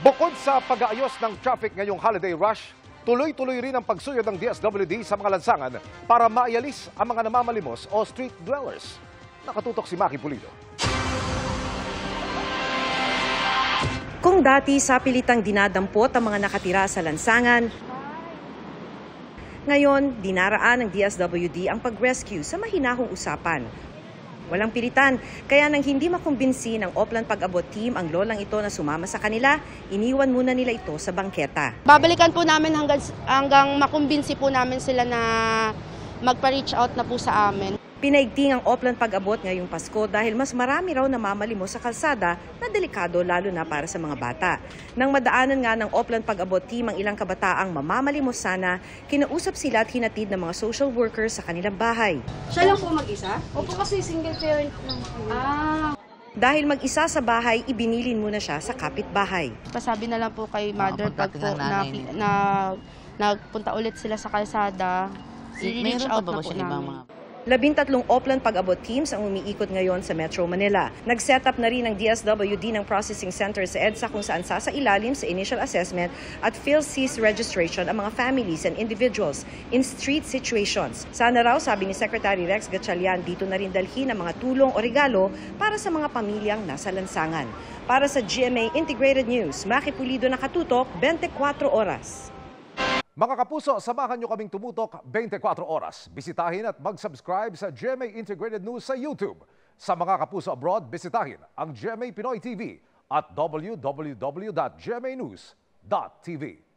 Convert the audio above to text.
Bukod sa pag-aayos ng traffic ngayong holiday rush, tuloy-tuloy rin ang pagsuyod ng DSWD sa mga lansangan para maialis ang mga namamalimos o street dwellers. Nakatutok si Maki Pulido. Kung dati sa pilitang dinadampot ang mga nakatira sa lansangan, ngayon dinaraan ng DSWD ang pag-rescue sa mahinahong usapan. Walang pilitan, kaya nang hindi makumbinsi ng Oplan Pag-abot team ang lolang ito na sumama sa kanila, iniwan muna nila ito sa bangketa. Babalikan po namin hanggang makumbinsi po namin sila na magpa-reach out na po sa amin. Pinaigting ang Oplan Pag-abot ngayong Pasko dahil mas marami raw namamalimos sa kalsada na delikado lalo na para sa mga bata. Nang madaanan nga ng Oplan Pag-abot team ang ilang kabataang mamamalimos sana, kinausap sila at hinatid ng mga social workers sa kanilang bahay. Siya lang po mag-isa? Opo, kasi single parent lang po. Dahil mag-isa sa bahay, ibinilin muna siya sa kapitbahay. Pasabi na lang po kay Mother Tag po na nagpunta ulit sila sa kalsada. I-reach out na po namin. 13 Oplan Pag-abot teams ang umiikot ngayon sa Metro Manila. Nag-set up na rin ang DSWD ng processing center sa EDSA kung saan sasailalim sa initial assessment at PhilSys registration ang mga families and individuals in street situations. Sana raw, sabi ni Secretary Rex Gatchalian, dito na rin dalhin ang mga tulong o regalo para sa mga pamilyang nasa lansangan. Para sa GMA Integrated News, Maki Pulido, nakatutok 24 oras. Mga kapuso, samahan nyo kaming tumutok 24 oras. Bisitahin at mag-subscribe sa GMA Integrated News sa YouTube. Sa mga kapuso abroad, bisitahin ang GMA Pinoy TV at www.gmanews.tv.